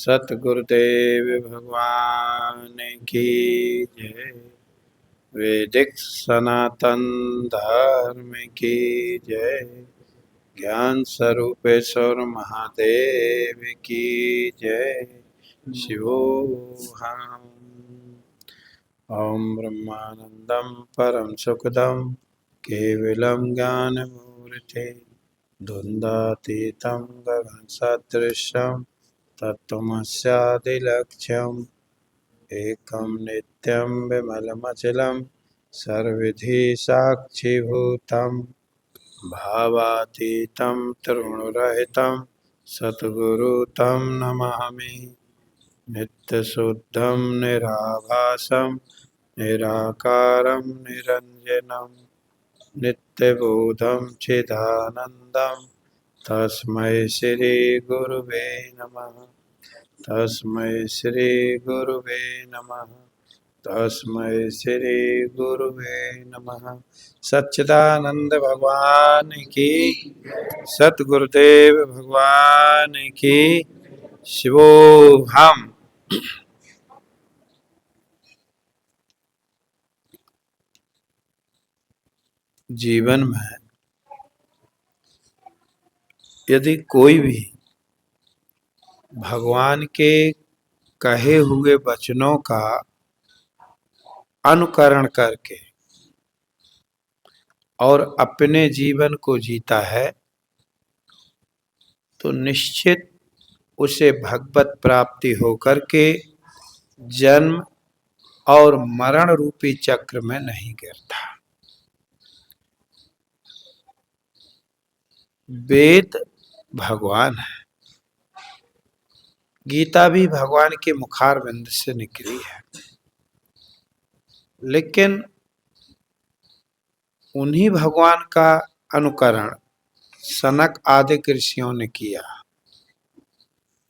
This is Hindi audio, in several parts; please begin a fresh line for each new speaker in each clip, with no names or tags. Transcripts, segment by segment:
सतगुरुदेव भगवान की जय। वैदिक सनातन धर्म की जय। ज्ञान स्वरूपेश्वर महादेव की जय। शिवोहम। ओम ब्रह्मानंदं परम सुखदं केवलं ज्ञानमूर्ते द्वन्द्वातीतं गगनसदृशं तत्त्वमस्यादिलक्ष्यम् एकं नित्यं विमलमचलं सर्वविधि साक्षिभूतं भावातीतं त्रिगुणरहितं सद्गुरुं नमामि। नित्यशुद्धं निराभासं निराकारं निरञ्जनं नित्यबोधं चिदानन्दं तस्मै श्री गुरुवे नमः। तस्मै श्री गुरुवे नमः। तस्मै श्री गुरुवे नमः। सच्चिदानंद भगवान की, सतगुरुदेव भगवान की। शिवोहम। जीवन में यदि कोई भी भगवान के कहे हुए वचनों का अनुकरण करके और अपने जीवन को जीता है तो निश्चित उसे भगवत प्राप्ति होकर के जन्म और मरण रूपी चक्र में नहीं गिरता। वेद भगवान है, गीता भी भगवान के मुखारविंद से निकली है, लेकिन उन्हीं भगवान का अनुकरण सनक आदि ऋषियों ने किया,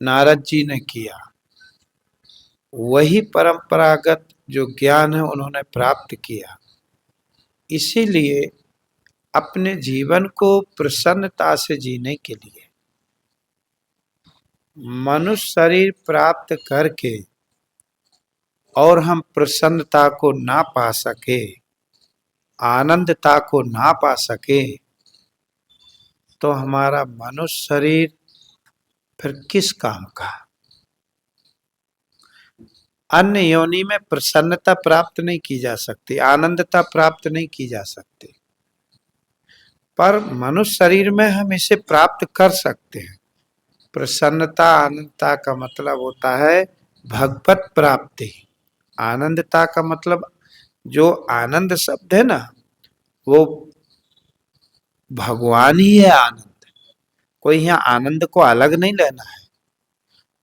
नारद जी ने किया। वही परंपरागत जो ज्ञान है उन्होंने प्राप्त किया। इसीलिए अपने जीवन को प्रसन्नता से जीने के लिए मनुष्य शरीर प्राप्त करके और हम प्रसन्नता को ना पा सके, आनंदता को ना पा सके, तो हमारा मनुष्य शरीर फिर किस काम का। अन्य योनि में प्रसन्नता प्राप्त नहीं की जा सकती, आनंदता प्राप्त नहीं की जा सकती, पर मनुष्य शरीर में हम इसे प्राप्त कर सकते हैं। प्रसन्नता आनंदता का मतलब होता है भगवत प्राप्ति। आनंदता का मतलब, जो आनंद शब्द है ना, वो भगवान ही है आनंद। कोई यहाँ आनंद को अलग नहीं लेना है।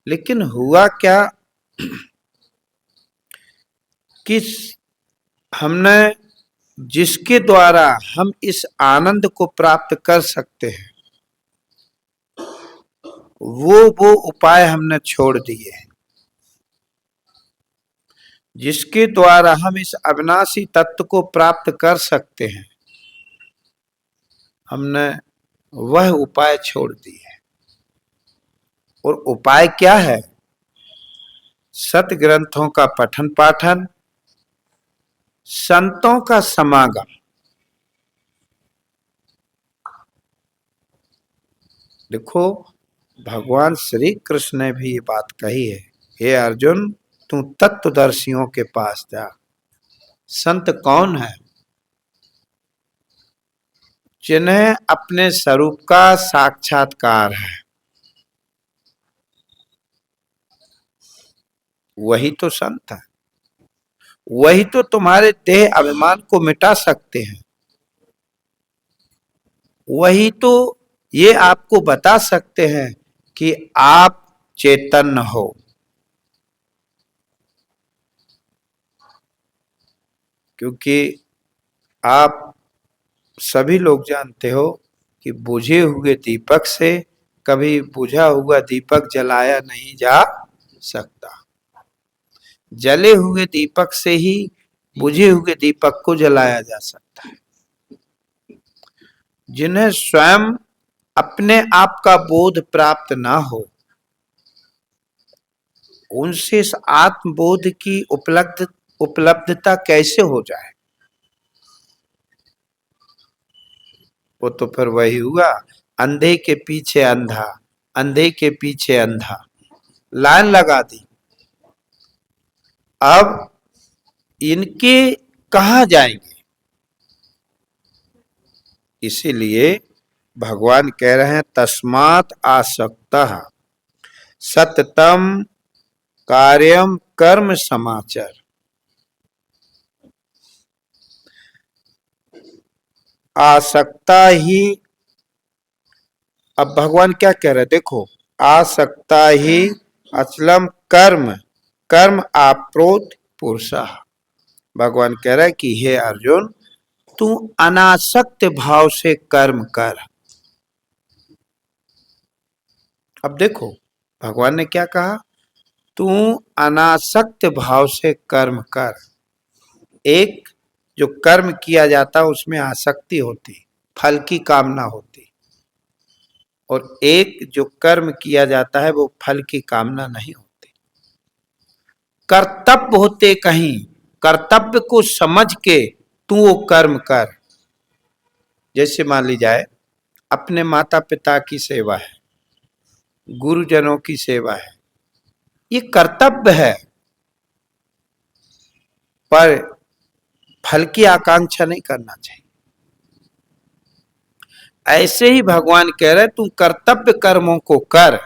लेकिन हुआ क्या कि हमने जिसके द्वारा हम इस आनंद को प्राप्त कर सकते हैं वो उपाय हमने छोड़ दिए हैं। जिसके द्वारा हम इस अविनाशी तत्व को प्राप्त कर सकते हैं, हमने वह उपाय छोड़ दिए। और उपाय क्या है? सत ग्रंथों का पठन पाठन, संतों का समागम। देखो, भगवान श्री कृष्ण ने भी ये बात कही है, हे अर्जुन तू तत्वदर्शियों के पास जा। संत कौन है? जिन्हें अपने स्वरूप का साक्षात्कार है, वही तो संत है। वही तो तुम्हारे देह अभिमान को मिटा सकते हैं। वही तो ये आपको बता सकते हैं कि आप चैतन्य हो। क्योंकि आप सभी लोग जानते हो कि बुझे हुए दीपक से कभी बुझा हुआ दीपक जलाया नहीं जा सकता। जले हुए दीपक से ही बुझे हुए दीपक को जलाया जा सकता है। जिन्हें स्वयं अपने आप का बोध प्राप्त ना हो, उनसे इस आत्मबोध की उपलब्धता कैसे हो जाए? वो तो फिर वही हुआ, अंधे के पीछे अंधा, अंधे के पीछे अंधा, लाइन लगा दी। अब इनके कहाँ जाएंगे? इसीलिए भगवान कह रहे हैं तस्मात् आसक्तः सततम कार्यम कर्म समाचर। आसक्ता ही, अब भगवान क्या कह रहे हैं देखो, आसक्ता ही अचलम कर्म कर्म आप्रोत पुरुषा। भगवान कह रहा है कि हे अर्जुन, तू अनासक्त भाव से कर्म कर। अब देखो भगवान ने क्या कहा, तू अनासक्त भाव से कर्म कर। एक जो कर्म किया जाता है उसमें आसक्ति होती, फल की कामना होती, और एक जो कर्म किया जाता है वो फल की कामना नहीं होती। कर्तव्य होते कहीं, कर्तव्य को समझ के तू वो कर्म कर। जैसे मान ली जाए अपने माता पिता की सेवा है, गुरुजनों की सेवा है, ये कर्तव्य है, पर फल की आकांक्षा नहीं करना चाहिए। ऐसे ही भगवान कह रहे तू कर्तव्य कर्मों को कर,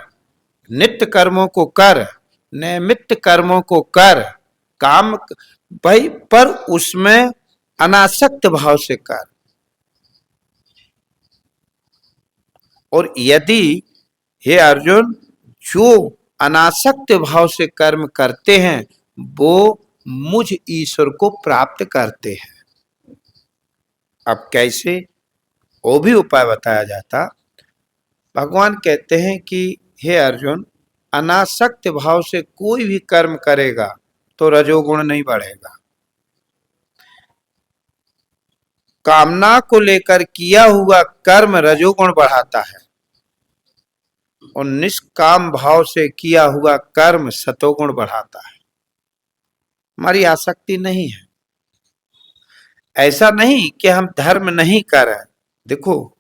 नित्य कर्मों को कर, नैमित्त कर्मों को कर, काम भाई, पर उसमें अनासक्त भाव से कर। और यदि हे अर्जुन जो अनासक्त भाव से कर्म करते हैं वो मुझ ईश्वर को प्राप्त करते हैं। अब कैसे, वो भी उपाय बताया जाता। भगवान कहते हैं कि हे अर्जुन, अनासक्त भाव से कोई भी कर्म करेगा तो रजोगुण नहीं बढ़ेगा। कामना को लेकर किया हुआ कर्म रजोगुण बढ़ाता है, और निष्काम भाव से किया हुआ कर्म सतोगुण बढ़ाता है। हमारी आसक्ति नहीं है। ऐसा नहीं कि हम धर्म नहीं कर रहे। देखो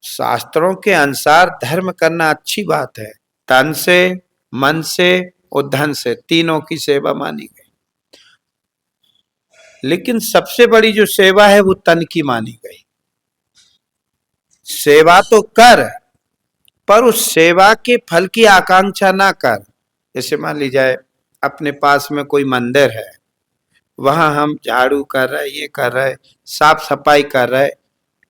शास्त्रों के अनुसार धर्म करना अच्छी बात है, तन से, मन से और धन से, तीनों की सेवा मानी गई। लेकिन सबसे बड़ी जो सेवा है वो तन की मानी गई। सेवा तो कर, पर उस सेवा के फल की आकांक्षा ना कर। जैसे मान ली जाए अपने पास में कोई मंदिर है, वहां हम झाड़ू कर रहे, ये कर रहे, साफ सफाई कर रहे,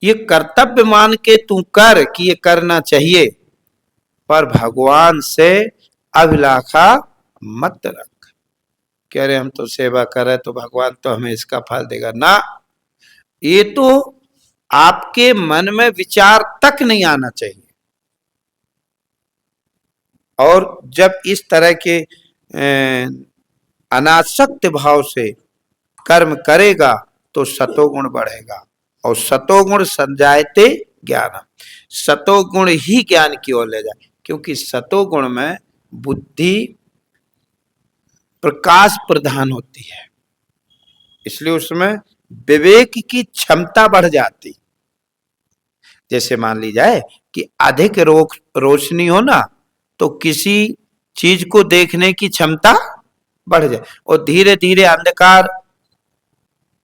ये कर्तव्य मान के तू कर कि ये करना चाहिए, पर भगवान से अभिलाषा मत रख। कह रहे हम तो सेवा कर रहे तो भगवान तो हमें इसका फल देगा ना। ये तो आपके मन में विचार तक नहीं आना चाहिए। और जब इस तरह के अनासक्त भाव से कर्म करेगा तो सतोगुण बढ़ेगा, और सतोगुण संजायते ज्ञान, सतोगुण ही ज्ञान की ओर ले जाए। क्योंकि सतोगुण में बुद्धि प्रकाश प्रधान होती है, इसलिए उसमें विवेक की क्षमता बढ़ जाती। जैसे मान ली जाए कि अधिक रोशनी हो ना तो किसी चीज को देखने की क्षमता बढ़ जाए, और धीरे धीरे अंधकार,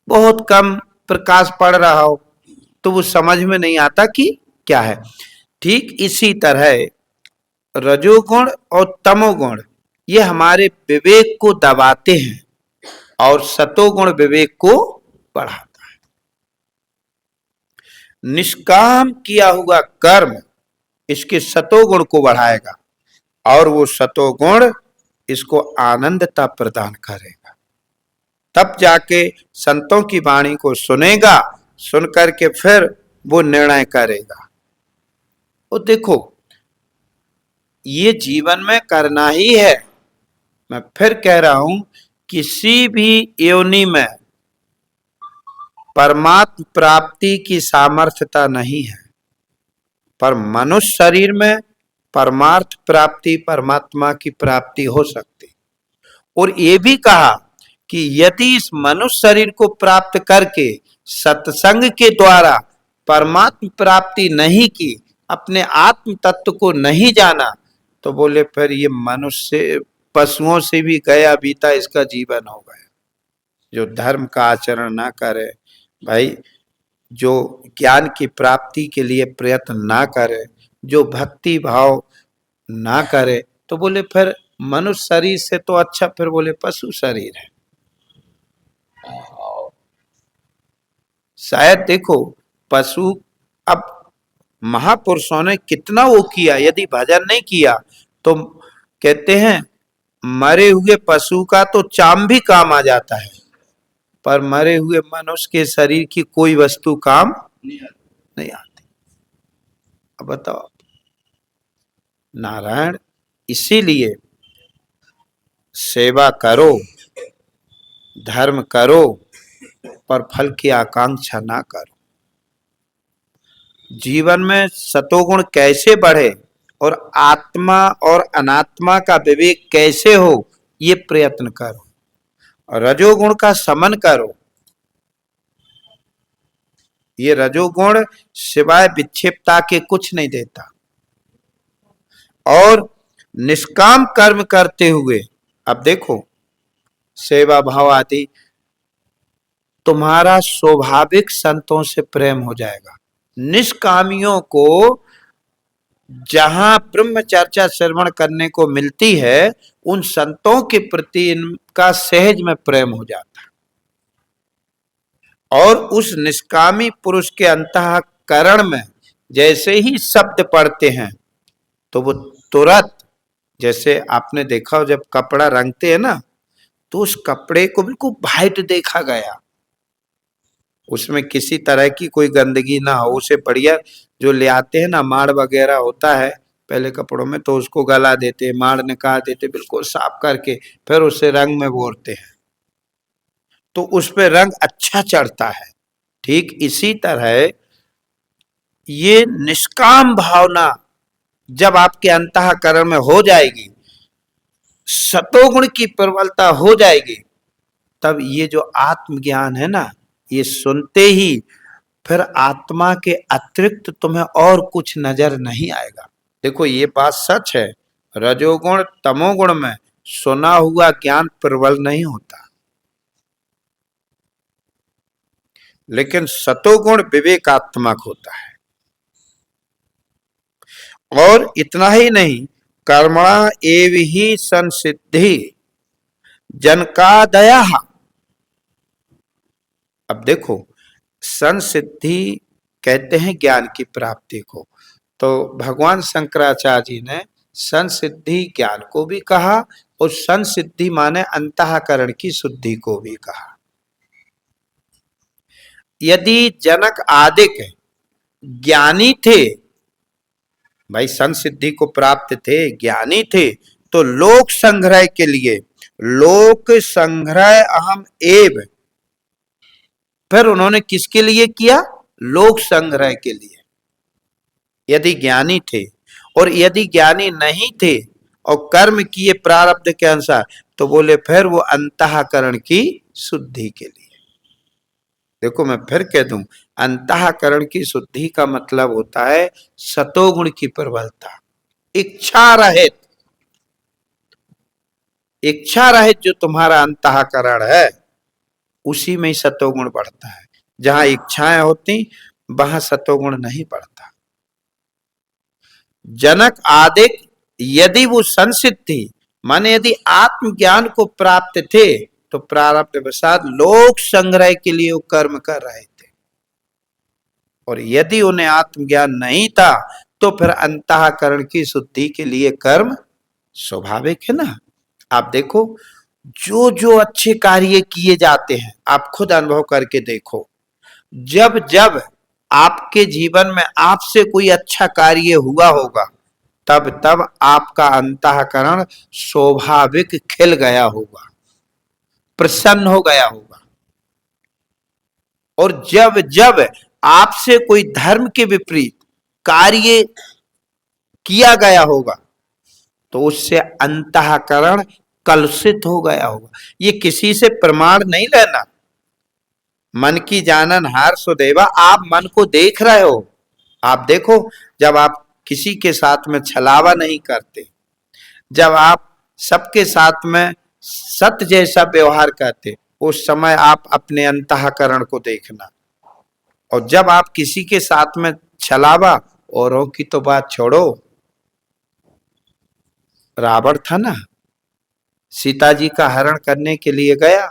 बहुत कम प्रकाश पड़ रहा हो तो वो समझ में नहीं आता कि क्या है। ठीक इसी तरह रजोगुण और तमोगुण ये हमारे विवेक को दबाते हैं, और सतोगुण विवेक को बढ़ाता है। निष्काम किया हुआ कर्म इसके सतोगुण को बढ़ाएगा, और वो सतोगुण इसको आनंदता प्रदान करेगा। तब जाके संतों की वाणी को सुनेगा, सुन करके फिर वो निर्णय करेगा। वो देखो ये जीवन में करना ही है। मैं फिर कह रहा हूं, किसी भी योनि में परमात्म प्राप्ति की सामर्थ्यता नहीं है, पर मनुष्य शरीर में परमार्थ प्राप्ति, परमात्मा की प्राप्ति हो सकती। और ये भी कहा कि यदि इस मनुष्य शरीर को प्राप्त करके सत्संग के द्वारा परमात्म प्राप्ति नहीं की, अपने आत्म तत्व को नहीं जाना, तो बोले फिर ये मनुष्य पशुओं से भी गया बीता इसका जीवन हो गया। जो धर्म का आचरण ना करे भाई, जो ज्ञान की प्राप्ति के लिए प्रयत्न ना करे, जो भक्ति भाव ना करे, तो बोले फिर मनुष्य शरीर से तो अच्छा फिर बोले पशु शरीर है। शायद देखो पशु, अब महापुरुषों ने कितना वो किया, यदि भजन नहीं किया तो कहते हैं मरे हुए पशु का तो चाम भी काम आ जाता है, पर मरे हुए मनुष्य के शरीर की कोई वस्तु काम नहीं आती। अब बताओ नारायण, इसीलिए सेवा करो, धर्म करो, पर फल की आकांक्षा ना करो। जीवन में सतोगुण कैसे बढ़े और आत्मा और अनात्मा का विवेक कैसे हो, ये प्रयत्न करो। और रजोगुण का समन करो। ये रजोगुण सिवाय विक्षेपता के कुछ नहीं देता। और निष्काम कर्म करते हुए, अब देखो सेवा भाव आदि, तुम्हारा स्वाभाविक संतों से प्रेम हो जाएगा। निष्कामियों को जहां ब्रह्म चर्चा श्रवण करने को मिलती है, उन संतों के प्रति इनका सहज में प्रेम हो जाता है। और उस निष्कामी पुरुष के अंतःकरण में जैसे ही शब्द पढ़ते हैं तो वो तुरंत, जैसे आपने देखा हो जब कपड़ा रंगते हैं ना, तो उस कपड़े को बिल्कुल वाइट देखा गया, उसमें किसी तरह की कोई गंदगी ना हो। उसे बढ़िया जो ले आते हैं ना, माड़ वगैरह होता है पहले कपड़ों में, तो उसको गला देते, माड़ निकाल देते, बिल्कुल साफ करके फिर उसे रंग में बोरते हैं, तो उस पे रंग अच्छा चढ़ता है। ठीक इसी तरह ये निष्काम भावना जब आपके अंतःकरण में हो जाएगी, सतोगुण की प्रबलता हो जाएगी, तब ये जो आत्मज्ञान है ना, ये सुनते ही फिर आत्मा के अतिरिक्त तुम्हें और कुछ नजर नहीं आएगा। देखो ये बात सच है, रजोगुण तमोगुण में सुना हुआ ज्ञान प्रबल नहीं होता, लेकिन सतोगुण विवेकात्मक होता है। और इतना ही नहीं, कर्मणा एव ही संसिद्धि जनकादया। अब देखो संसिद्धि कहते हैं ज्ञान की प्राप्ति को, तो भगवान शंकराचार्य जी ने संसिद्धि ज्ञान को भी कहा और संसिद्धि माने अंतःकरण की शुद्धि को भी कहा। यदि जनक आदिक ज्ञानी थे, भाई संसिद्धि को प्राप्त थे, ज्ञानी थे, तो लोक संग्रह के लिए, लोक संग्रह अहम एव, फिर उन्होंने किसके लिए किया? लोक संग्रह के लिए। यदि ज्ञानी थे, और यदि ज्ञानी नहीं थे और कर्म किए प्रारब्ध के अनुसार, तो बोले फिर वो अंतःकरण की शुद्धि के लिए। देखो मैं फिर कह दूं, अंतःकरण की शुद्धि का मतलब होता है सतोगुण की प्रबलता, इच्छा रहित, इच्छा रहित जो तुम्हारा अंतःकरण है उसी में सतोगुण बढ़ता है। जहां इच्छाएं होती वहां सतोगुण नहीं बढ़ता। जनक आदिक यदि वो संसिद्ध थी, माने यदि आत्मज्ञान को प्राप्त थे, तो प्रारब्ध वशात लोक संग्रह के लिए वो कर्म कर रहे थे। और यदि उन्हें आत्मज्ञान नहीं था, तो फिर अंतःकरण की शुद्धि के लिए कर्म स्वाभाविक है ना। आप देखो जो जो अच्छे कार्य किए जाते हैं, आप खुद अनुभव करके देखो, जब जब आपके जीवन में आपसे कोई अच्छा कार्य हुआ होगा, तब तब आपका अंतःकरण स्वाभाविक खिल गया होगा, प्रसन्न हो गया होगा। और जब जब आपसे कोई धर्म के विपरीत कार्य किया गया होगा, तो उससे अंतःकरण कलुषित हो गया होगा। ये किसी से प्रमाण नहीं लेना। मन की जानन हार सो देवा, आप मन को देख रहे हो। आप देखो, जब आप किसी के साथ में छलावा नहीं करते, जब आप सबके साथ में सत्य जैसा व्यवहार करते, उस समय आप अपने अंतःकरण को देखना। और जब आप किसी के साथ में छलावा, औरों की तो बात छोड़ो, रावण था ना, सीता जी का हरण करने के लिए गया।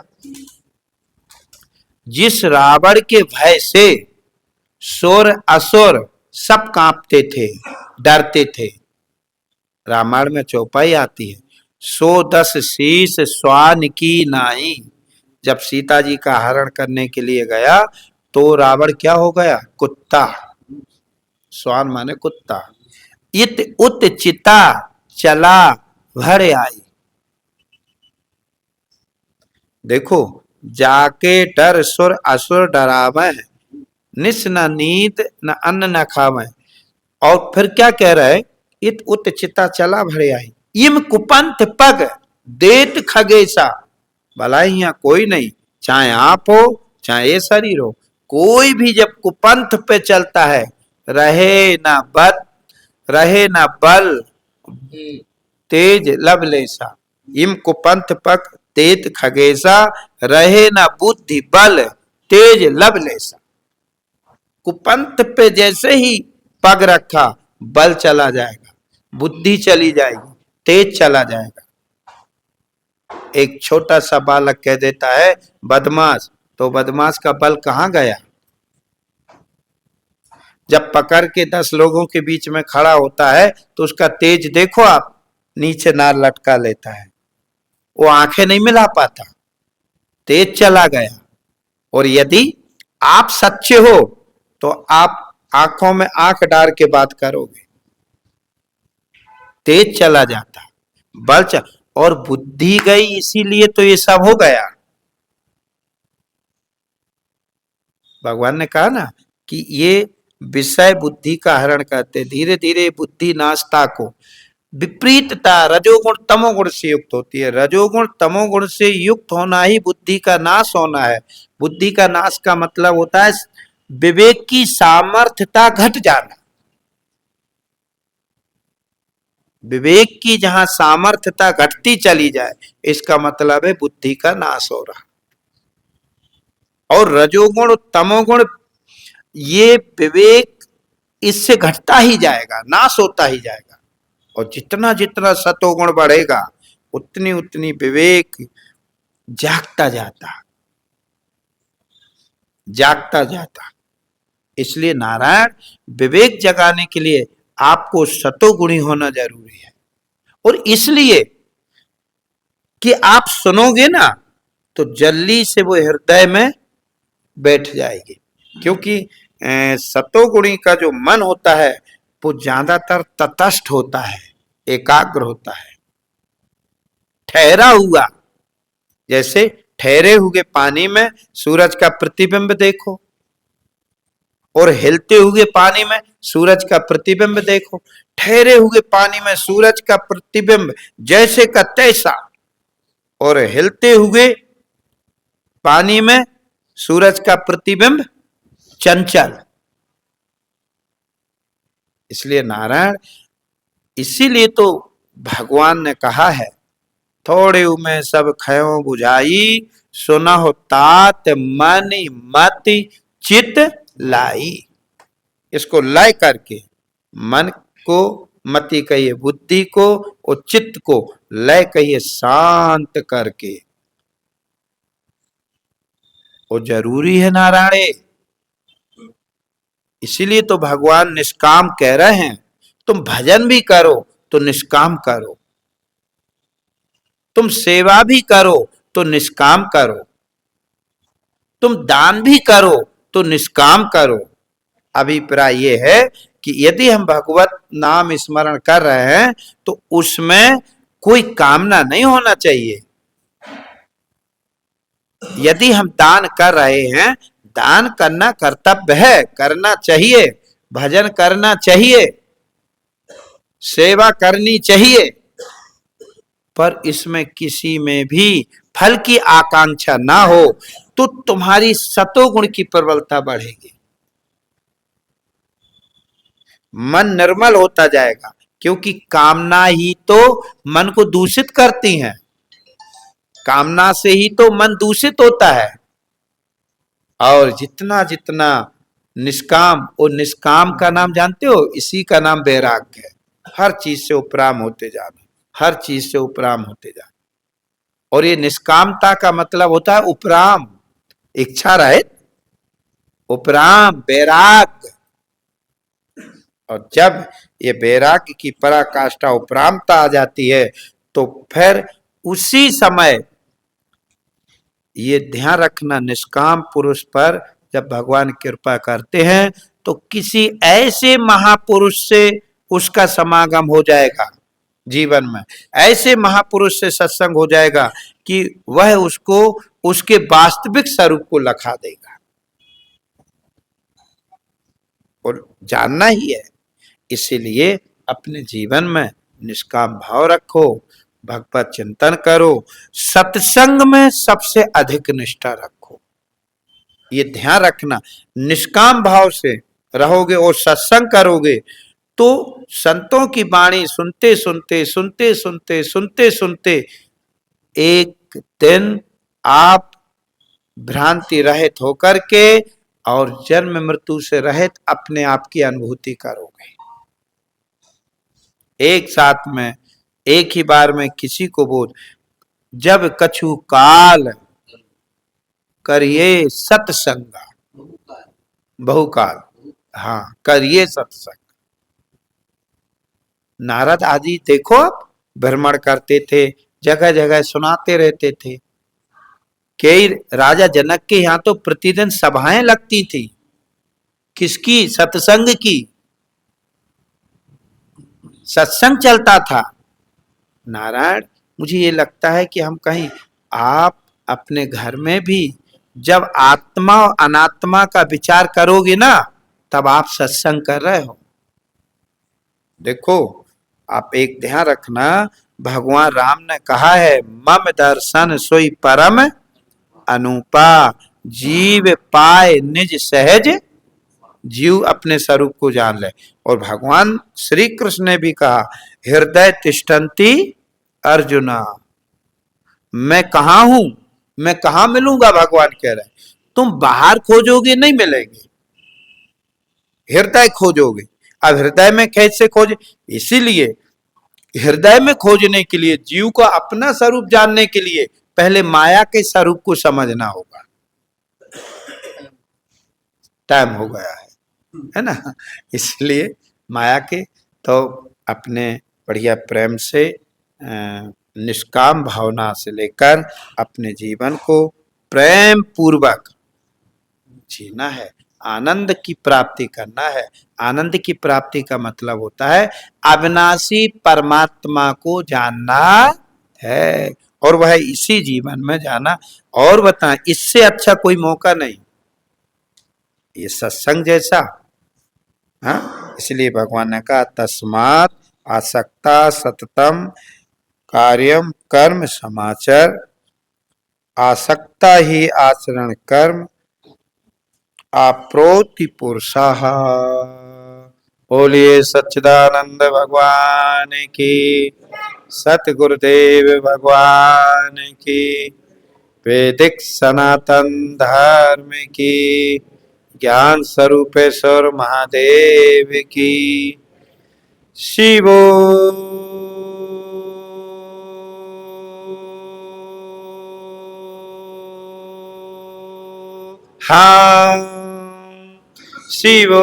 जिस रावण के भय से सुर असुर सब कांपते थे, डरते थे। रामायण में चौपाई आती है, 110 शीश श्वान की नाई। जब सीता जी का हरण करने के लिए गया तो रावण क्या हो गया? कुत्ता। श्वान माने कुत्ता। इत उत चिता चला भर आई। देखो, जाके डर सुर असुर डरावे, निस न नींद न अन्न न खावे। और फिर क्या कह रहे? इत उत चिता चला भरे आई, इम कुपंथ पग देत खगेसा। भला यहाँ कोई नहीं, चाहे आप हो चाहे ये शरीर हो, कोई भी जब कुपंथ पे चलता है, रहे ना बद, रहे ना बल, तेज लवलेसा। इम कुपंथ पग देत खगेसा, रहे ना बुद्धि बल, तेज लवलेसा। कुपंथ पे जैसे ही पग रखा, बल चला जाएगा, बुद्धि चली जाएगी, तेज चला जाएगा। एक छोटा सा बालक कह देता है बदमाश, तो बदमाश का बल कहां गया? जब पकड़ के 10 लोगों के बीच में खड़ा होता है तो उसका तेज देखो आप, नीचे नार लटका लेता है, वो आंखें नहीं मिला पाता, तेज चला गया। और यदि आप सच्चे हो तो आप आंखों में आंख डाल के बात करोगे, तेज चला जाता, बल चल, और बुद्धि गई, इसीलिए तो ये सब हो गया। भगवान ने कहा ना कि ये विषय बुद्धि का हरण करते, धीरे धीरे बुद्धि नाशता को, विपरीतता रजोगुण तमोगुण से युक्त होती है। रजोगुण तमोगुण से युक्त होना ही बुद्धि का नाश होना है। बुद्धि का नाश का मतलब होता है विवेक की सामर्थ्यता घट जाना। विवेक की जहां सामर्थ्यता घटती चली जाए, इसका मतलब है बुद्धि का नाश हो रहा। और रजोगुण तमोगुण, ये विवेक इससे घटता ही जाएगा, नाश होता ही जाएगा। और जितना जितना सतोगुण बढ़ेगा, उतनी उतनी विवेक जागता जाता, जागता जाता। इसलिए नारायण, विवेक जगाने के लिए आपको सतोगुणी होना जरूरी है। और इसलिए कि आप सुनोगे ना तो जल्दी से वो हृदय में बैठ जाएगी। क्योंकि सतोगुणी का जो मन होता है वो ज्यादातर तटस्थ होता है, एकाग्र होता है, ठहरा हुआ। जैसे ठहरे हुए पानी में सूरज का प्रतिबिंब देखो, और हिलते हुए पानी में सूरज का प्रतिबिंब देखो। ठहरे हुए पानी में सूरज का प्रतिबिंब जैसे का तैसा, और हिलते हुए पानी में सूरज का प्रतिबिंब चंचल। इसलिए नारायण, इसीलिए तो भगवान ने कहा है, थोड़े में सब खयो बुझाई, सुना हो तात मन मति चित लाई। इसको लय करके, मन को मति कहिए बुद्धि को, और चित्त को लय कहिए शांत करके। वो जरूरी है नारायण। इसीलिए तो भगवान निष्काम कह रहे हैं, तुम भजन भी करो तो निष्काम करो, तुम सेवा भी करो तो निष्काम करो, तुम दान भी करो तो निष्काम करो। अभिप्राय ये है कि यदि हम भगवत नाम स्मरण कर रहे हैं तो उसमें कोई कामना नहीं होना चाहिए। यदि हम दान कर रहे हैं, दान करना कर्तव्य है, करना चाहिए, भजन करना चाहिए, सेवा करनी चाहिए, पर इसमें किसी में भी फल की आकांक्षा ना हो तो तुम्हारी सतोगुण की प्रबलता बढ़ेगी, मन निर्मल होता जाएगा, क्योंकि कामना ही तो मन को दूषित करती है, कामना से ही तो मन दूषित होता है। और जितना जितना निष्काम, और निष्काम का नाम जानते हो, इसी का नाम वैराग्य है। हर चीज से उपराम होते जाना, हर चीज से उपराम होते जाना। और ये निष्कामता का मतलब होता है उपराम, इच्छा रहित उपराम वैराग्य। और जब ये वैराग्य की पराकाष्ठा उपरामता आ जाती है तो फिर उसी समय ये ध्यान रखना, निष्काम पुरुष पर जब भगवान कृपा करते हैं तो किसी ऐसे महापुरुष से उसका समागम हो जाएगा जीवन में, ऐसे महापुरुष से सत्संग हो जाएगा कि वह उसको उसके वास्तविक स्वरूप को लखा देगा। और जानना ही है, इसीलिए अपने जीवन में निष्काम भाव रखो, भगवत चिंतन करो, सत्संग में सबसे अधिक निष्ठा रखो। ये ध्यान रखना, निष्काम भाव से रहोगे और सत्संग करोगे तो संतों की वाणी सुनते सुनते सुनते सुनते सुनते सुनते एक दिन आप भ्रांति रहित होकर के और जन्म मृत्यु से रहित अपने आप की अनुभूति करोगे। एक साथ में, एक ही बार में किसी को बोल, जब कछु काल करिए सत्संगा, बहुकाल, हाँ करिए सत्संग। नारद आदि देखो आप भ्रमण करते थे, जगह जगह सुनाते रहते थे। कई राजा जनक के यहाँ तो प्रतिदिन सभाएं लगती थी, किसकी? सत्संग की, सत्संग चलता था। नारायण, मुझे ये लगता है कि हम कहीं, आप अपने घर में भी जब आत्मा और अनात्मा का विचार करोगे ना, तब आप सत्संग कर रहे हो। देखो, आप एक ध्यान रखना, भगवान राम ने कहा है, मम दर्शन सोई परम अनुपा, जीव पाए निज सहज, जीव अपने स्वरूप को जान ले। और भगवान श्री कृष्ण ने भी कहा, हृदय तिष्ठन्ति अर्जुना, मैं कहा हूं, मैं कहा मिलूंगा, भगवान कह रहे हैं। तुम बाहर खोजोगे नहीं मिलेंगे, हृदय खोजोगे। अब हृदय में कैसे खोजे? इसीलिए हृदय में खोजने के लिए, जीव को अपना स्वरूप जानने के लिए पहले माया के स्वरूप को समझना होगा। टाइम हो गया है ना? इसलिए माया के तो अपने बढ़िया प्रेम से निष्काम भावना से लेकर अपने जीवन को प्रेम पूर्वक जीना है, आनंद की प्राप्ति करना है। आनंद की प्राप्ति का मतलब होता है अविनाशी परमात्मा को जानना है, और वह इसी जीवन में जाना। और बताएं, इससे अच्छा कोई मौका नहीं ये सत्संग जैसा। हाँ, इसलिए भगवान ने कहा, तस्मात् आसक्ता सततम कार्यम कर्म समाचर, आसक्ता ही आचरण कर्म आप्रोति पुरुषाः। बोलिए सच्चिदानंद भगवान की, सतगुरुदेव भगवान की, वैदिक सनातन धर्म की, ज्ञान स्वरूपेश्वर महादेव की। शिवो हाँ, शिवो